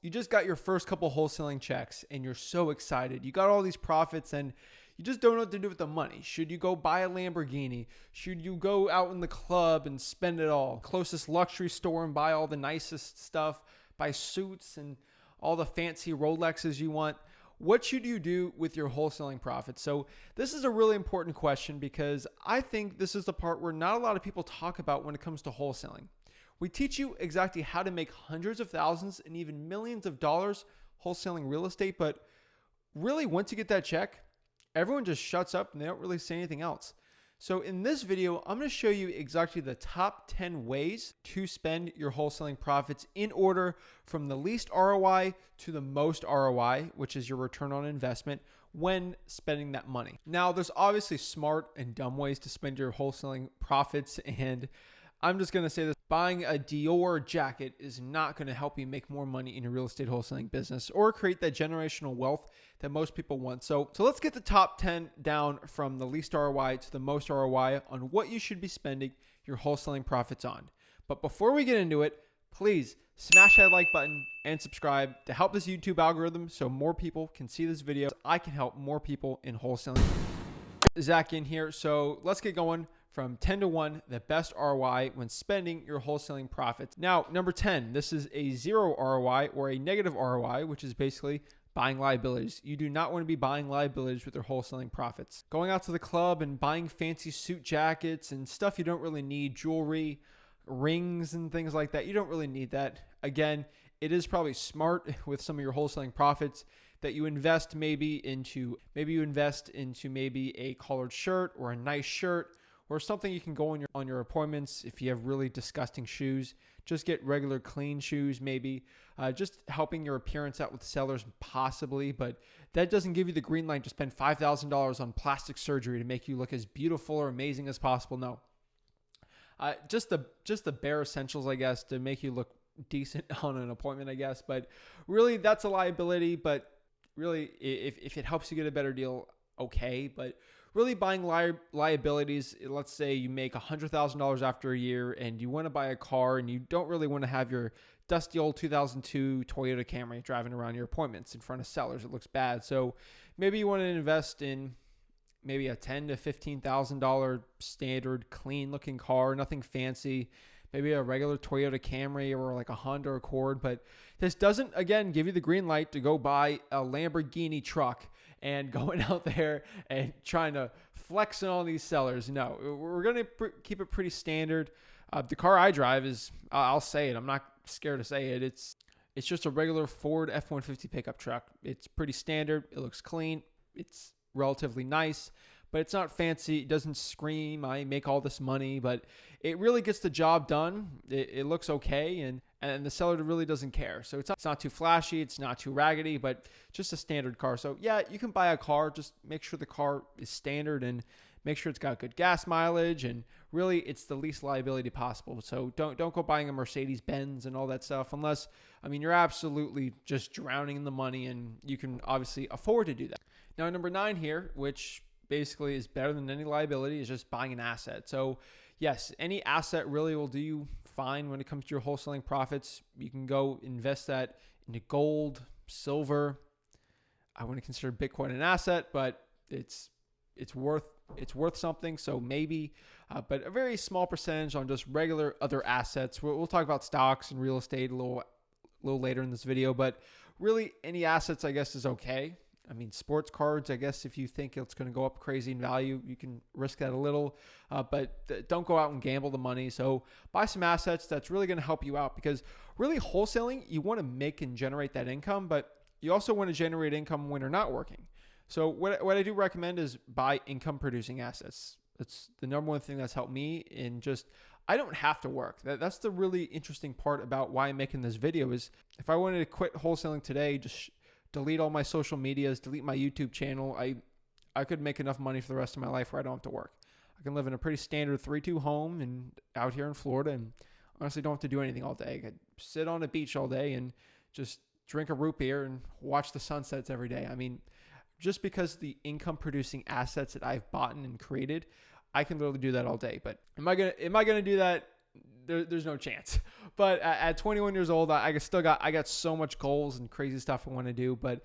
You just got your first couple wholesaling checks and you're so excited. You got all these profits and you just don't know what to do with the money. Should you go buy a Lamborghini? Should you go out in the club and spend it all? Closest luxury store and buy all the nicest stuff, buy suits and all the fancy Rolexes you want? What should you do with your wholesaling profits? So this is a really important question because I think this is the part where not a lot of people talk about when it comes to wholesaling. We teach you exactly how to make hundreds of thousands and even millions of dollars wholesaling real estate, but really once you get that check, everyone just shuts up and they don't really say anything else. So in this video, I'm going to show you exactly the top 10 ways to spend your wholesaling profits in order from the least ROI to the most ROI, which is your return on investment when spending that money. Now, there's obviously smart and dumb ways to spend your wholesaling profits, and I'm just going to say this. Buying a Dior jacket is not going to help you make more money in your real estate wholesaling business or create that generational wealth that most people want. So let's get the top 10 down from the least ROI to the most ROI on what you should be spending your wholesaling profits on. But before we get into it, please smash that like button and subscribe to help this YouTube algorithm so more people can see this video. I can help more people in wholesaling. Zach in here. So let's get going. From 10 to 1, the best ROI when spending your wholesaling profits. Now, number 10, this is a zero ROI or a negative ROI, which is basically buying liabilities. You do not want to be buying liabilities with your wholesaling profits. Going out to the club and buying fancy suit jackets and stuff you don't really need, jewelry, rings and things like that. You don't really need that. Again, it is probably smart with some of your wholesaling profits that you invest maybe into maybe a collared shirt or a nice shirt, or something you can go on your appointments. If you have really disgusting shoes, just get regular clean shoes maybe. Just helping your appearance out with sellers possibly, but that doesn't give you the green light to spend $5,000 on plastic surgery to make you look as beautiful or amazing as possible. No. Just the bare essentials, I guess, to make you look decent on an appointment, I guess. But really, that's a liability. But really, if it helps you get a better deal, okay. But really buying liabilities, let's say you make $100,000 after a year and you want to buy a car and you don't really want to have your dusty old 2002 Toyota Camry driving around your appointments in front of sellers. It looks bad. So maybe you want to invest in maybe a $10,000 to $15,000 standard clean looking car, nothing fancy. Maybe a regular Toyota Camry or like a Honda Accord. But this doesn't, again, give you the green light to go buy a Lamborghini truck and going out there and trying to flex on all these sellers. No, we're going to keep it pretty standard. The car I drive is, I'll say it, I'm not scared to say it. It's just a regular Ford F-150 pickup truck. It's pretty standard. It looks clean. It's relatively nice, but it's not fancy. It doesn't scream, I make all this money, but it really gets the job done. It looks okay, and the seller really doesn't care. So it's not too flashy, it's not too raggedy, but just a standard car. So yeah, you can buy a car, just make sure the car is standard and make sure it's got good gas mileage, and really it's the least liability possible. So don't go buying a Mercedes-Benz and all that stuff unless, you're absolutely just drowning in the money and you can obviously afford to do that. Now, number 9 here, which basically is better than any liability, is just buying an asset. So yes, any asset really will do you fine when it comes to your wholesaling profits. You can go invest that into gold, silver. I wouldn't consider Bitcoin an asset, but it's worth something. So maybe, but a very small percentage on just regular other assets. We'll talk about stocks and real estate a little later in this video, but really any assets, I guess, is okay. Sports cards, I guess if you think it's going to go up crazy in value, you can risk that a little, but don't go out and gamble the money. So buy some assets that's really going to help you out, because really wholesaling, you want to make and generate that income, but you also want to generate income when you're not working. So what I do recommend is buy income producing assets. That's the number one thing that's helped me in just, I don't have to work. That's the really interesting part about why I'm making this video is if I wanted to quit wholesaling today, just delete all my social medias, delete my YouTube channel, I could make enough money for the rest of my life where I don't have to work. I can live in a pretty standard 3-2 home and out here in Florida, and honestly don't have to do anything all day. I could sit on a beach all day and just drink a root beer and watch the sunsets every day. Just because the income producing assets that I've bought and created, I can literally do that all day. But am I gonna do that there's no chance. But at 21 years old, I got so much goals and crazy stuff I want to do. But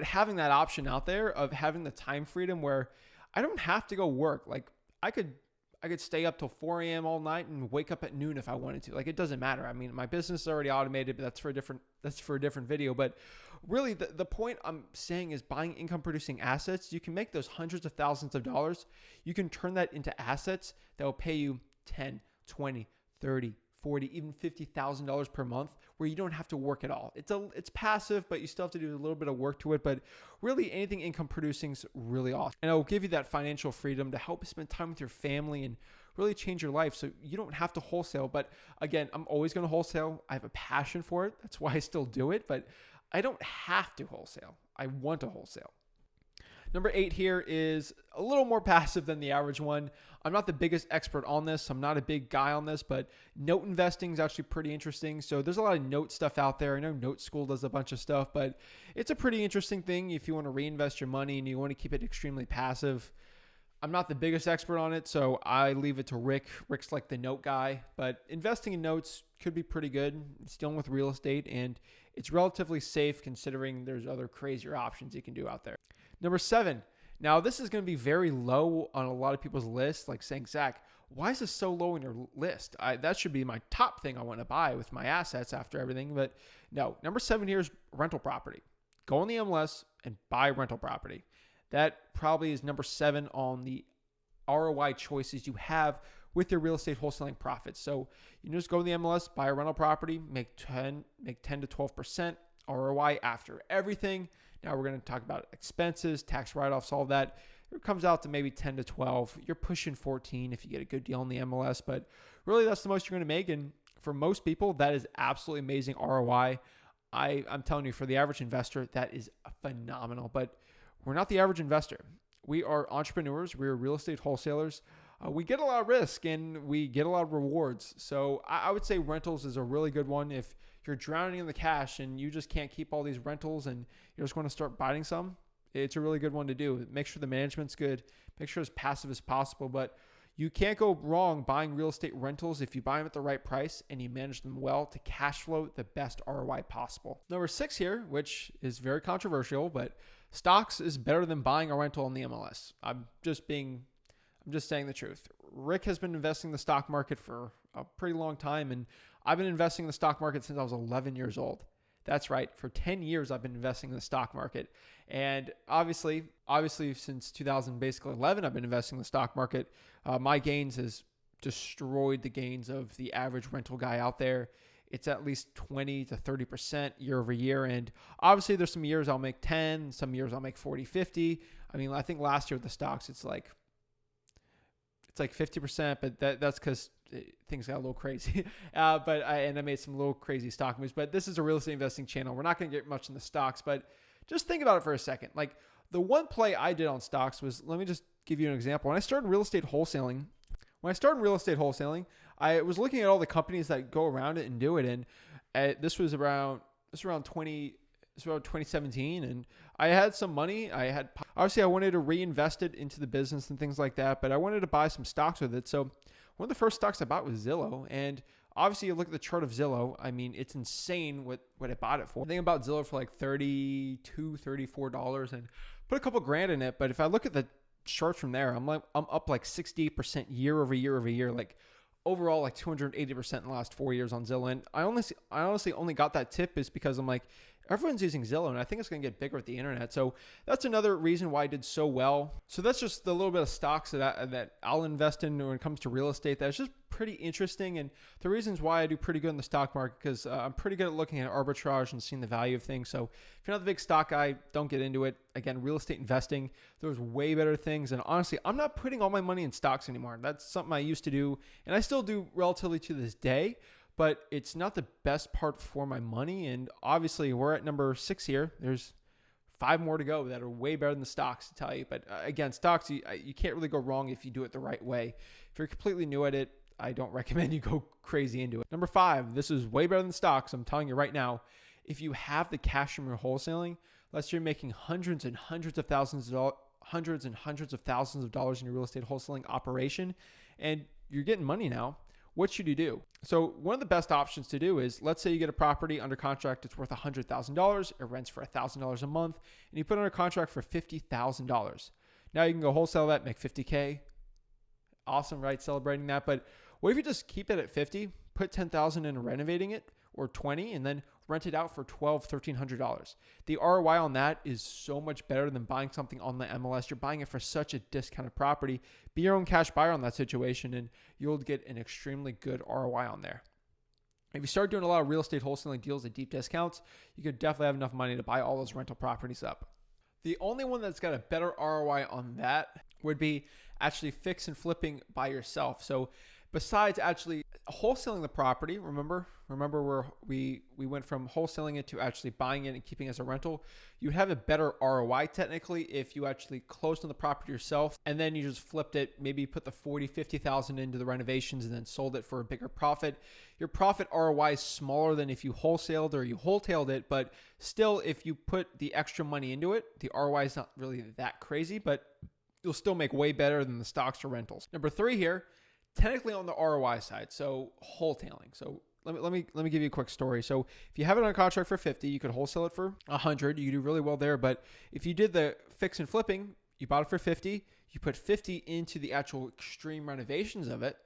having that option out there of having the time freedom where I don't have to go work. Like I could stay up till 4 a.m. all night and wake up at noon if I wanted to. Like it doesn't matter. I mean, my business is already automated, but that's for a different video. But really the point I'm saying is buying income producing assets. You can make those hundreds of thousands of dollars. You can turn that into assets that will pay you 10, 20, 30, 40, even $50,000 per month where you don't have to work at all. It's passive, but you still have to do a little bit of work to it. But really anything income producing is really awesome. And it will give you that financial freedom to help you spend time with your family and really change your life. So you don't have to wholesale. But again, I'm always going to wholesale. I have a passion for it. That's why I still do it. But I don't have to wholesale. I want to wholesale. Number 8 here is a little more passive than the average one. I'm not the biggest expert on this. I'm not a big guy on this, but note investing is actually pretty interesting. So there's a lot of note stuff out there. I know Note School does a bunch of stuff, but it's a pretty interesting thing if you want to reinvest your money and you want to keep it extremely passive. I'm not the biggest expert on it, so I leave it to Rick. Rick's like the note guy, but investing in notes could be pretty good. It's dealing with real estate, and it's relatively safe considering there's other crazier options you can do out there. Number 7. Now, this is going to be very low on a lot of people's list, like saying, Zach, why is this so low on your list? That should be my top thing I want to buy with my assets after everything. But no, number 7 here is rental property. Go on the MLS and buy rental property. That probably is number 7 on the ROI choices you have with your real estate wholesaling profits. So you just go to the MLS, buy a rental property, make 10 to 12% ROI after everything. Now we're going to talk about expenses, tax write-offs, all that. It comes out to maybe 10 to 12. You're pushing 14 if you get a good deal on the MLS, but really that's the most you're going to make. And for most people, that is absolutely amazing ROI. I'm telling you, for the average investor, that is phenomenal. But we're not the average investor. We are entrepreneurs. We are real estate wholesalers. We get a lot of risk and we get a lot of rewards. So I would say rentals is a really good one. If you're drowning in the cash and you just can't keep all these rentals and you're just going to start buying some, it's a really good one to do. Make sure the management's good. Make sure it's passive as possible. But you can't go wrong buying real estate rentals if you buy them at the right price and you manage them well to cash flow the best ROI possible. Number 6 here, which is very controversial, but stocks is better than buying a rental on the MLS. I'm just saying the truth. Rick has been investing in the stock market for a pretty long time, and I've been investing in the stock market since I was 11 years old. That's right. For 10 years, I've been investing in the stock market. And obviously since 2011, I've been investing in the stock market. My gains has destroyed the gains of the average rental guy out there. It's at least 20 to 30% year over year. And obviously there's some years I'll make 10, some years I'll make 40, 50. I mean, I think last year with the stocks, it's like 50%, but that's because things got a little crazy. I made some little crazy stock moves, but this is a real estate investing channel. We're not going to get much in the stocks, but just think about it for a second. Like the one play I did on stocks was, let me just give you an example. When I started real estate wholesaling, I was looking at all the companies that go around it and do it. And this was around 2017, and I had some money. Obviously I wanted to reinvest it into the business and things like that, but I wanted to buy some stocks with it. So one of the first stocks I bought was Zillow, and obviously you look at the chart of Zillow. I mean, it's insane what I bought it for. I think I bought Zillow for like $32, $34 and put a couple grand in it. But if I look at the charts from there, I'm up like 68% year over year, like overall like 280% in the last 4 years on Zillow. And I honestly only got that tip is because I'm like, everyone's using Zillow, and I think it's going to get bigger with the internet. So that's another reason why I did so well. So that's just the little bit of stocks that I'll invest in when it comes to real estate. That's just pretty interesting. And the reasons why I do pretty good in the stock market, because I'm pretty good at looking at arbitrage and seeing the value of things. So if you're not the big stock guy, don't get into it. Again, real estate investing, there's way better things. And honestly, I'm not putting all my money in stocks anymore. That's something I used to do, and I still do relatively to this day. But it's not the best part for my money. And obviously we're at number 6 here. There's 5 more to go that are way better than the stocks, to tell you. But again, stocks, you can't really go wrong if you do it the right way. If you're completely new at it, I don't recommend you go crazy into it. Number 5, this is way better than stocks. I'm telling you right now, if you have the cash from your wholesaling, let's say you're making hundreds and hundreds of thousands of dollars in your real estate wholesaling operation, and you're getting money now. what should you do? So one of the best options to do is, let's say you get a property under contract, it's worth $100,000, it rents for $1,000 a month, and you put it under contract for $50,000. Now you can go wholesale that, make $50K. Awesome, right? Celebrating that. But what if you just keep it at 50, put 10,000 in renovating it, or 20, and then rent it out for $1,200, $1,300. The ROI on that is so much better than buying something on the MLS. You're buying it for such a discounted property. Be your own cash buyer on that situation, and you'll get an extremely good ROI on there. If you start doing a lot of real estate wholesaling deals at deep discounts, you could definitely have enough money to buy all those rental properties up. The only one that's got a better ROI on that would be actually fix and flipping by yourself. So besides actually wholesaling the property, remember where we went from wholesaling it to actually buying it and keeping it as a rental, you have a better ROI technically if you actually closed on the property yourself and then you just flipped it, maybe put the 40, 50,000 into the renovations and then sold it for a bigger profit. Your profit ROI is smaller than if you wholesaled or you wholetailed it, but still if you put the extra money into it, the ROI is not really that crazy, but you'll still make way better than the stocks or rentals. Number 3 here, technically on the ROI side, so wholetailing. So let me give you a quick story. So if you have it on contract for 50, you could wholesale it for 100. You could do really well there. But if you did the fix and flipping, you bought it for 50, you put 50 into the actual extreme renovations of it,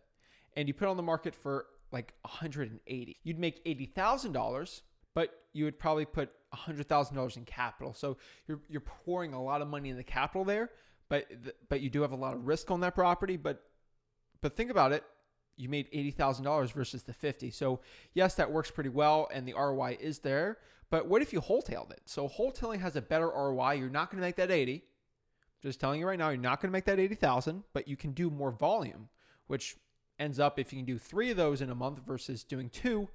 and you put it on the market for like 180. You'd make $80,000, but you would probably put $100,000 in capital. So you're pouring a lot of money in the capital there, but you do have a lot of risk on that property. But think about it. You made $80,000 versus the 50. So yes, that works pretty well and the ROI is there. But what if you wholetailed it? So wholetailing has a better ROI. You're not going to make that 80. Just telling you right now, you're not going to make that 80,000, but you can do more volume, which ends up if you can do 3 of those in a month versus doing 2,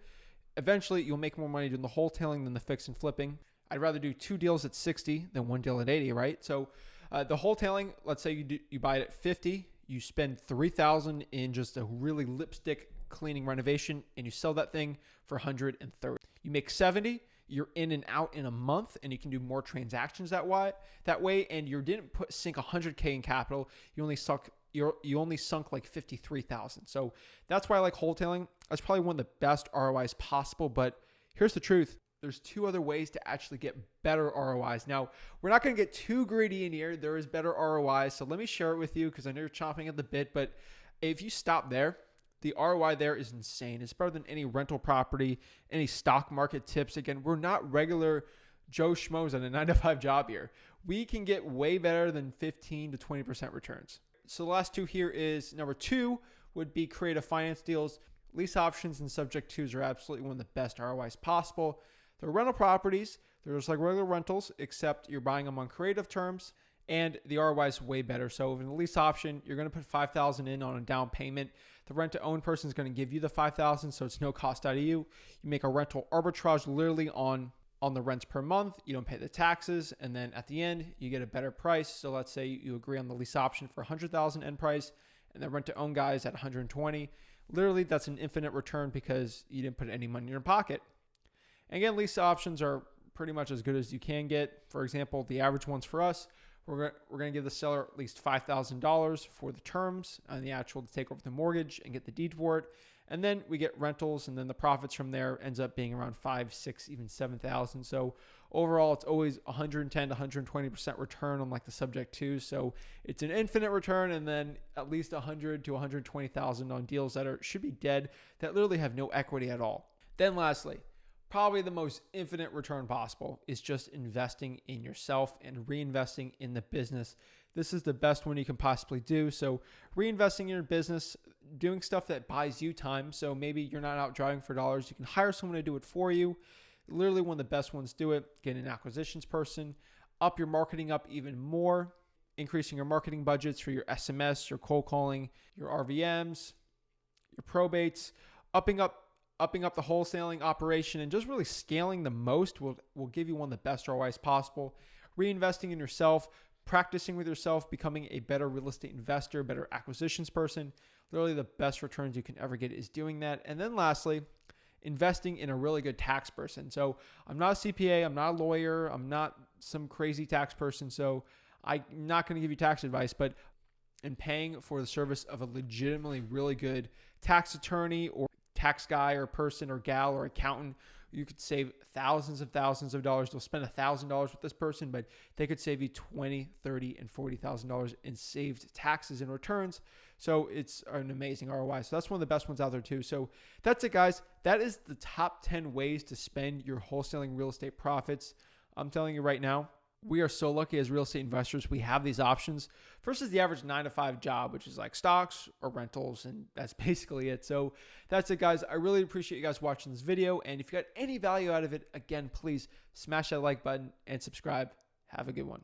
eventually you'll make more money doing the wholetailing than the fix and flipping. I'd rather do 2 deals at 60 than 1 deal at 80, right? So the wholetailing, let's say you buy it at 50, you spend $3,000 in just a really lipstick cleaning renovation, and you sell that thing for 130. You make 70. You're in and out in a month, and you can do more transactions that way. And you didn't sink 100K in capital. You only sunk like 53,000. So that's why I like wholetailing. That's probably one of the best ROIs possible. But here's the truth. There's 2 other ways to actually get better ROIs. Now, we're not going to get too greedy in here. There is better ROIs. So let me share it with you because I know you're chomping at the bit. But if you stop there, the ROI there is insane. It's better than any rental property, any stock market tips. Again, we're not regular Joe Schmoes on a 9-to-5 job here. We can get way better than 15 to 20% returns. So the last 2 here is number 2 would be creative finance deals. Lease options and subject twos are absolutely one of the best ROIs possible. They're rental properties. They're just like regular rentals, except you're buying them on creative terms, and the ROI is way better. So in the lease option, you're going to put $5,000 in on a down payment. The rent-to-own person is going to give you the $5,000, so it's no cost out of you. You make a rental arbitrage literally on the rents per month. You don't pay the taxes, and then at the end, you get a better price. So let's say you agree on the lease option for $100,000 end price, and the rent-to-own guy is at $120,000. Literally, that's an infinite return because you didn't put any money in your pocket. Again, lease options are pretty much as good as you can get. For example, the average ones for us, we're going to give the seller at least $5,000 for the terms and the actual to take over the mortgage and get the deed for it. And then we get rentals, and then the profits from there ends up being around 5, 6, even 7,000. So overall, it's always 110 to 120% return on like the subject twos. So it's an infinite return, and then at least 100 to 120,000 on deals that should be dead, that literally have no equity at all. Then lastly, probably the most infinite return possible is just investing in yourself and reinvesting in the business. This is the best one you can possibly do. So reinvesting in your business, doing stuff that buys you time. So maybe you're not out driving for dollars. You can hire someone to do it for you. Literally one of the best ones do it. Get an acquisitions person, up your marketing up even more, increasing your marketing budgets for your SMS, your cold calling, your RVMs, your probates, upping up the wholesaling operation, and just really scaling the most will give you one of the best ROIs possible. Reinvesting in yourself, practicing with yourself, becoming a better real estate investor, better acquisitions person. Literally the best returns you can ever get is doing that. And then lastly, investing in a really good tax person. So I'm not a CPA, I'm not a lawyer, I'm not some crazy tax person, so I'm not going to give you tax advice, but and paying for the service of a legitimately really good tax attorney or tax guy or person or gal or accountant. You could save thousands of dollars. They'll spend $1,000 with this person, but they could save you $20,000, $30,000, and $40,000 in saved taxes and returns. So it's an amazing ROI. So that's one of the best ones out there too. So that's it, guys. That is the top 10 ways to spend your wholesaling real estate profits. I'm telling you right now, we are so lucky as real estate investors. We have these options versus the average 9-to-5 job, which is like stocks or rentals. And that's basically it. So that's it, guys. I really appreciate you guys watching this video. And if you got any value out of it, again, please smash that like button and subscribe. Have a good one.